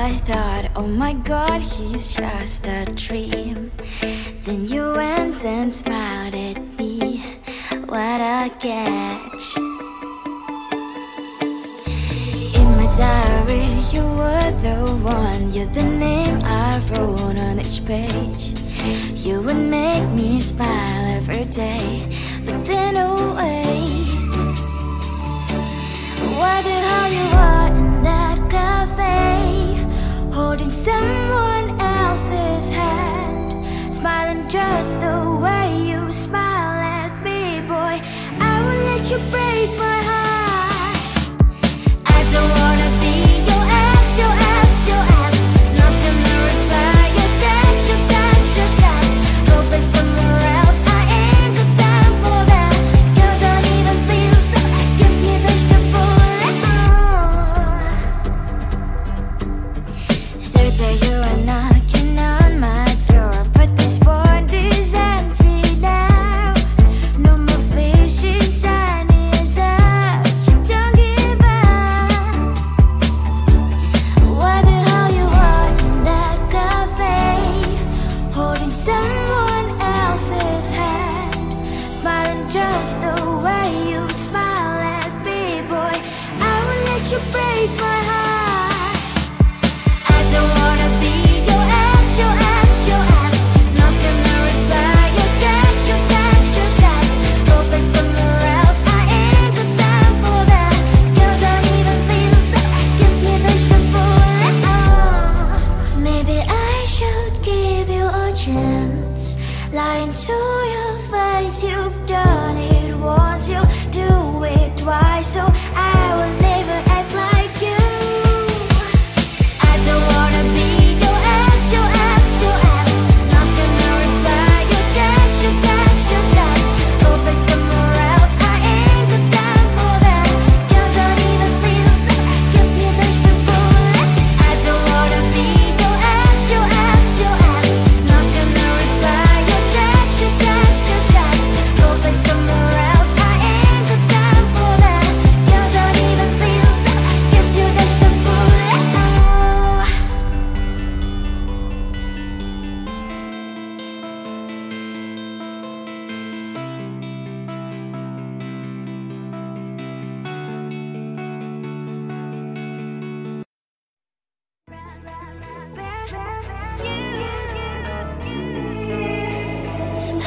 I thought, oh my God, he's just a dream. Then you went and smiled at me. What a catch. In my diary, you were the one. You're the name I wrote on each page. You would make me smile every day. But then, oh wait, why the hell you are in that cafe, holding someone else's hand, smiling just the way you smile at me, boy. I will let you break my heart. I don't wanna be your ex, your ex, your ex. Not gonna reply your text, your text, your text. Go play somewhere else, I ain't got time for that. You don't even feel so, gives me vegetable. Third day you are knocking on my door, but this board is empty now. No more fishes, sun is up. You don't give up. Why the hell you are in that cafe, holding someone else's hand, smiling just the way you smile at me, boy. I will let you break my heart. I don't wanna be your ex, your ex, your ex. Not gonna reply your text, your text, your text. Go play somewhere else, I ain't got time for that. You don't even feel so, gives me vegetable. Maybe I should give you a chance. Lying to your face, you've done it once, you do it twice, so I will never act like you. I don't wanna be your ex, your ex, your ex. Not gonna reply your text, your text, your text. Go play somewhere else, I ain't got time for that. You don't even feel so, gives me vegetable. I don't wanna be your ex, your ex, your ex. Not gonna reply your text, your text, your text. Go play somewhere else, I ain't got time for that. You don't even feel so, gives you vegetable.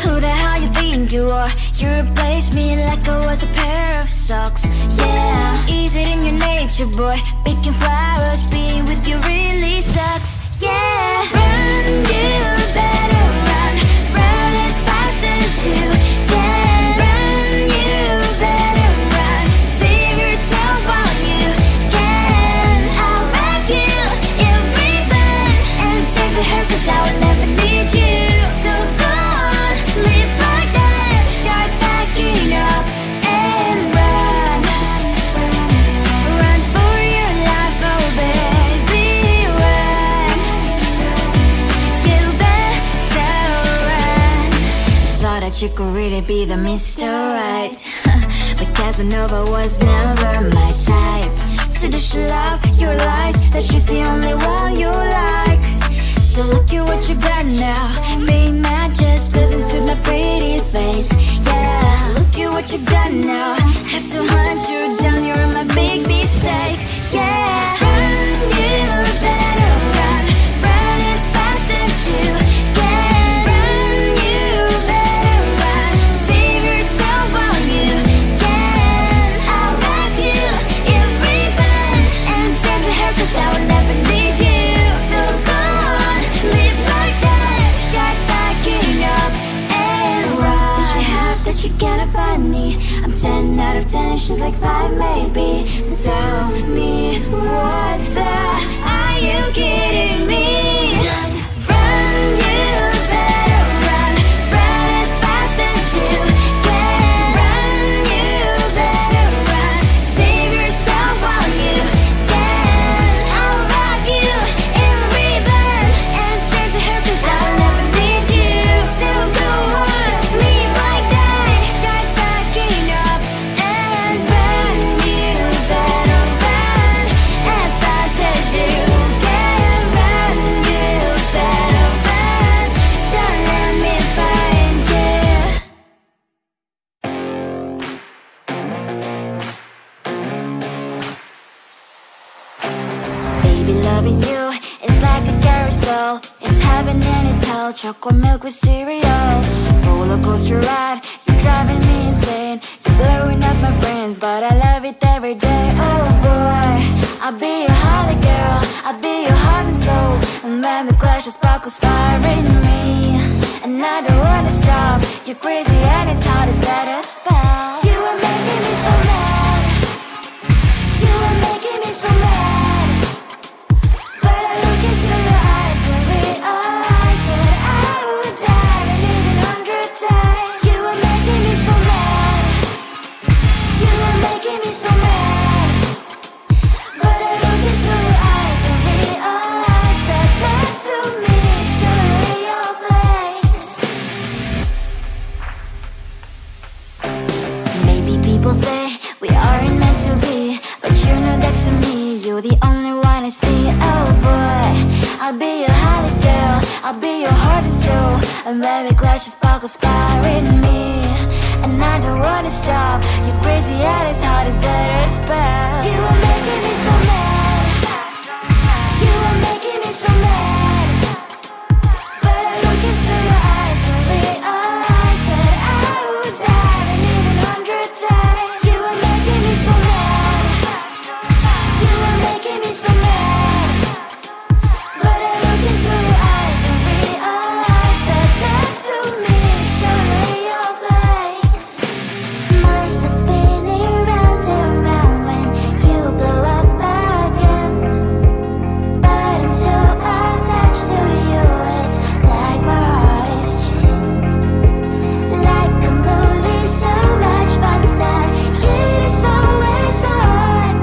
Who the hell you think you are? You replaced me like I was a pair of socks. Yeah, is it in your nature, boy? Picking flowers, being with you really sucks. Yeah, run, you better run. Run as fast as you can. Run, you better run. Save yourself while you can. I'll wrap you in ribbon and send to her, 'cause I will never need you. So go on, live like that. Start packing up and run. Run for your life, oh baby, run. You better run. Thought that you could really be the Mr. Right, but Casanova was never my type. So does she love your lies, that she's the only one you like? So look at what you've done now. Being mad just doesn't suit my pretty face. Yeah, look at what you've done now. Have to hunt you down, you're my big mistake. Yeah, run, you better run. Run as fast as you can. Run, you better run. Save yourself while you can. I'll wrap you in ribbon and send to her, 'cause I will never need you. So go on, live like that. Start packing up and run. Does she have that you cannot find me? I'm 10 out of 10, she's like 5 maybe. So tell me, what the, are you kidding me? Run, you better run. Run as fast as you can. Run, you better run. Save yourself while you can. I'll wrap you in ribbon and send to her, 'cause I'll never need you. So go on, live like that. Start packing up and run. You better run as fast as you can. chocolate milk with cereal. Roller coaster ride, you're driving me insane. You're blowing up my brains, but I love it every day. Oh boy, I'll be your holly girl, I'll be your heart and soul. And when we clash, the sparkles fire in me. And I don't wanna stop, you're crazy and it's hard as that a spell. You are making me so mad, you are making me so mad. But I look into your eyes and realize that I would die and even 100 times. You are making me so mad, you are making me so mad. But I look into your eyes and realize that next to me is surely your place. Maybe people say we aren't meant to be, but you know that to me you're the only one I see. Oh boy, I'll be your holly girl, I'll be your heart and soul. And when we clash, the sparkles fire in me. And I don't wanna stop, you're crazy and as hard as that a spell. You are making me so mad, you are making me so mad. But I look into your eyes and realize that I would die and even 100 times. You are making me so mad, you are making me so mad. But I look into your eyes and realize that next to me is surely your place. Mind was spinning round and round when you blow up again. But I'm so attached to you, it's like my heart is chained. Like a movie, so much fun that heat is always on.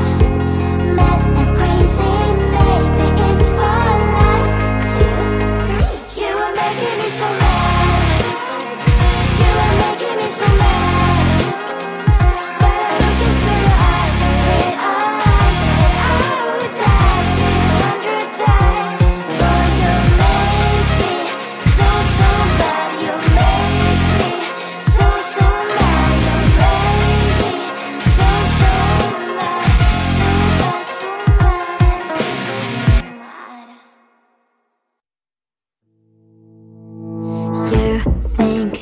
Mad and crazy, maybe it's polite to. You are making me so mad, you are making me so mad. But I look into your eyes and realize that I would die and even 100 times. Boy, you make me so, so bad. You make me so, so mad. You make me so, so mad. So bad, so mad, so mad. You think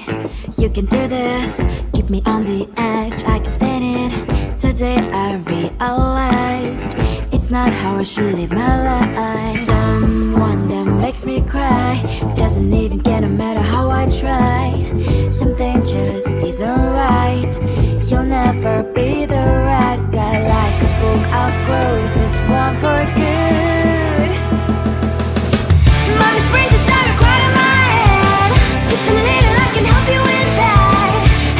you can do this, keep me on the edge, I can stand it. Today I realized it's not how I should live my life. Someone that makes me cry doesn't even care no matter how I try. Something just isn't right, you'll never be the right guy. Like a book, I'll close this one for good. Mommy's brains inside are quite in my head. Just a little, I can help you with that.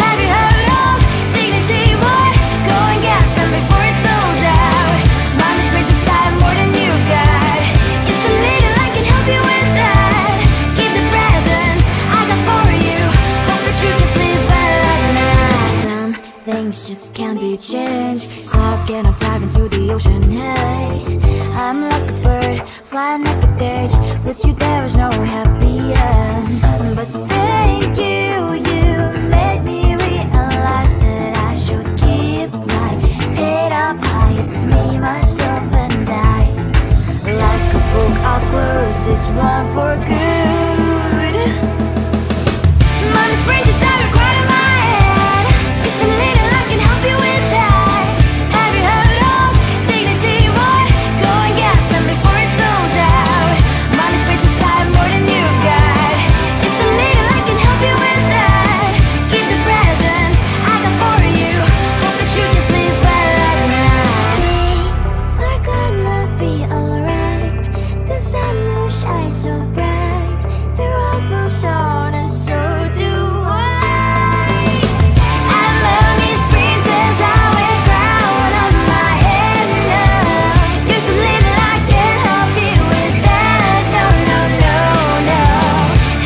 Have you heard of dignity, boy? Go and get some before it's sold out. Mommy's brains inside more than you got. Just a little, I can help you with that. Keep the presents I got for you. Hope that you can sleep well at night. Some things just can't be changed. Cloud and I'm diving to the ocean, hey. I'm like a bird, flying like a cage. With you there was no happy end. But thank you, you made me realize that I should keep my head up high. It's me, myself and I. Like a book, I'll close this one for good. Mommy's brains inside are quite in my head. Just a little, I can help you with that. Have you heard of dignity, boy? Go and get some before it's sold out. Mommy's brains inside more than you got. Just a little, I can help you with that. Keep the presents I got for you. Hope that you can sleep well at night. We're gonna be alright. The sun will shine so bright. The road moves on and so do I. I love these princess, I wear crown on my head now. Just a little, I can help you with that. No, no, no, no.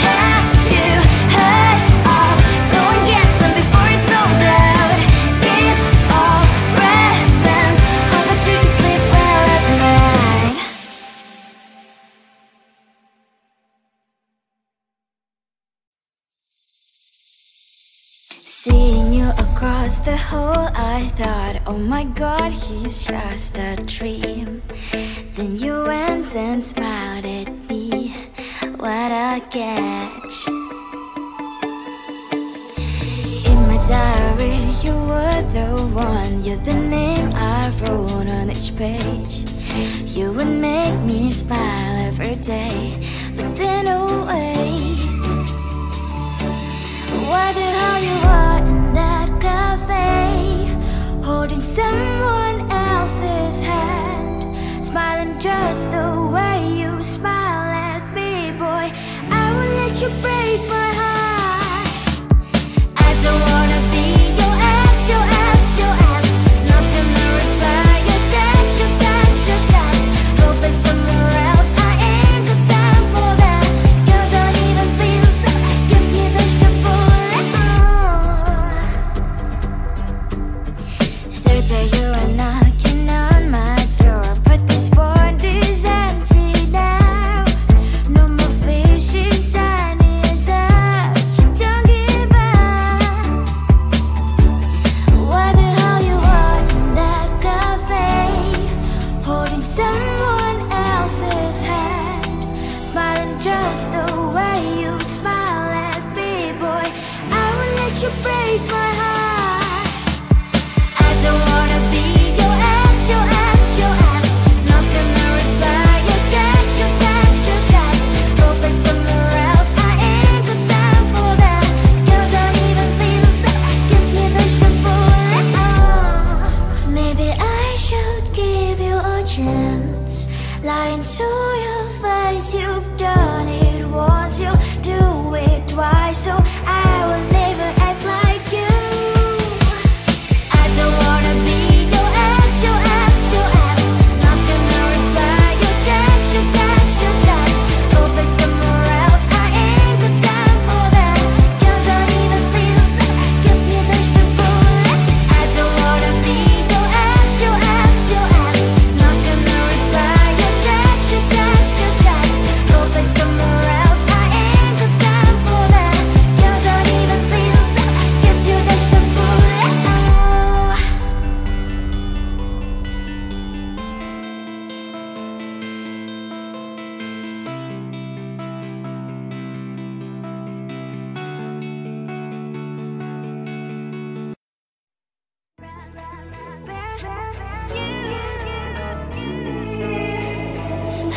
Have you heard of? Go and get some before it's sold out. Give all presents. Hope that you can sleep well at night. Seeing you across the hall, I thought, oh my god, he's just a dream. Then you went and smiled at me. what a catch. In my diary, you were the one. You're the name I wrote on each page. You would make me smile every day. But then oh wait, why the hell you are in that cafe, holding someone else's hand, smiling just the way you smile at me, boy. I will let you break my heart. I don't wanna be your ex, your ex, your ex. Not gonna reply your text, your text, your text. Go play somewhere else, I ain't got time for that. You don't even feel so, guess you dodged a bullet. Third day you are knocking on my door, but this world is empty now. No more fishing, sun is up. Don't give up. Why the hell you are in that cafe, holding someone else's hand, smiling just the way you smile at me, boy. I will let you break my heart. I don't wanna be your ex, your ex, your ex. Not gonna reply your text, your text, your text. Go play somewhere else, I ain't got time for that. You don't even feel so, guess you dodged a bullet. Maybe I should give you a chance. Lying to your face, you've done it once, you do it twice, so I will never act like you. I don't wanna be your ex, your ex, your ex. Not gonna reply your text, your text, your text. Go play somewhere else, I ain't got time for that. You don't even feel so, guess you dodged a bullet. I don't wanna be your ex, your ex, your ex. Not gonna reply your text, your text, your text. Go play somewhere else, I ain't got time for that. You don't even feel so, guess you dodged a bullet.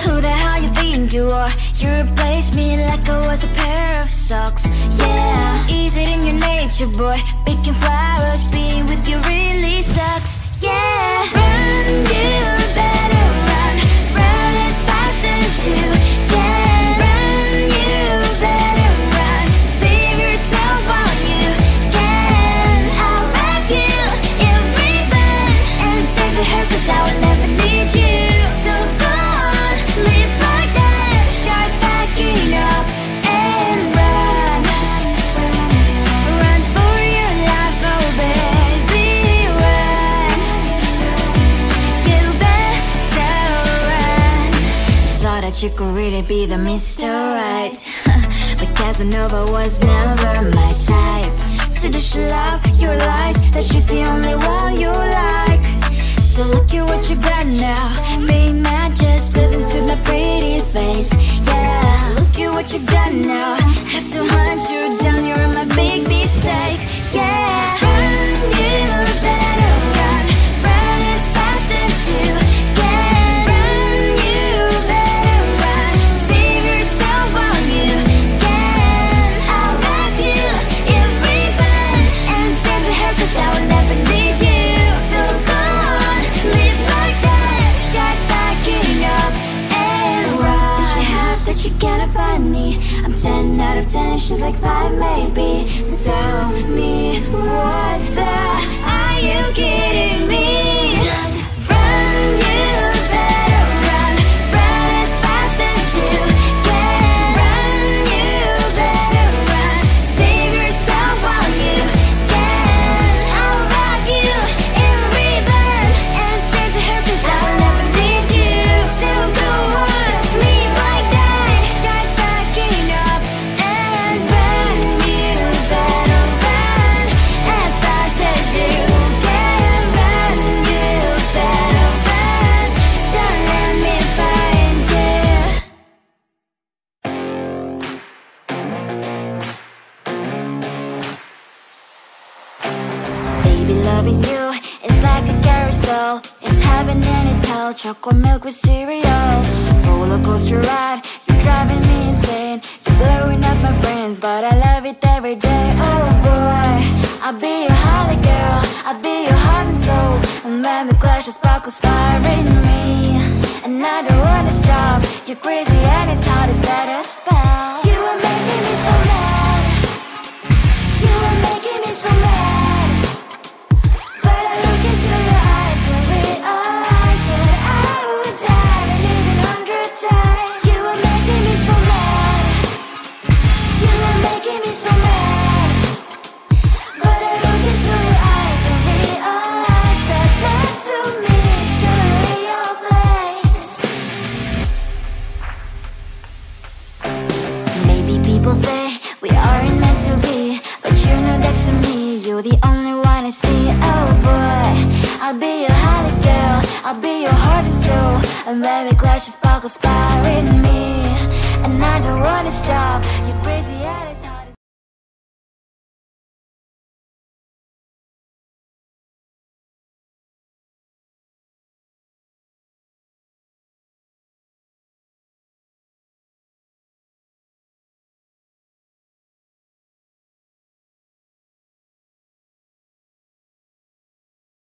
Who the hell you think you are? You replaced me like I was a pair of socks. Yeah, is it in your nature, boy? Picking flowers, being with you really sucks. Yeah, run, you better run. Run as fast as you can. Run, you better run. Save yourself while you can. I'll wrap you in ribbon and send to her, 'cause I will never need you. So go on, live like that. Start backing up and run. Run for your life, oh baby, run. You better run. Thought that you could really be the Mr. Right, but Casanova was never my type. So does she love your lies, that she's the only one you like? So look at what you've done now. Being mad just doesn't suit my pretty face. Yeah, look at what you've done now. Have to hunt you down, you're my big mistake. Yeah, run, you better run. Run as fast as you can. Run, you better run. Save yourself while you can. I'll wrap you in ribbon and send to her, 'cause I will never need you. So go on, live like that. Start backing up and run. Does she have that she cannot find me? I'm 10 out of 10, she's like 5 maybe. So tell me, what the, are you kidding me? Run, you better run. Run as fast as you can. Run, you better run. Save yourself while you can. I'll wrap you in ribbon and send to her, 'cause I will never need you. So go on, live like that. Start backing up and run. You better run as fast as you can. Run, you better run. loving you is like a carousel. It's heaven and it's hell, chocolate milk with cereal. Roller coaster ride, you're driving me insane. You're blowing up my brains, but I love it every day. Oh boy, I'll be your holly girl, I'll be your heart and soul. And when we clash, the sparkles fire in me. And I don't wanna stop, you're crazy and it's hard to set a spell. You are making me so mad, you are making me so mad. But I look into your eyes and realize that I would die and even 100 times. You are making me so mad, you are making me so mad. But I look into your eyes and realize that next to me is surely your place. Maybe people say we aren't meant to be, but you know that to me you're the only one I see. Oh boy, I'll be your holly girl, I'll be your heart and soul. And when we clash, the sparkles fire in me. And I don't wanna stop,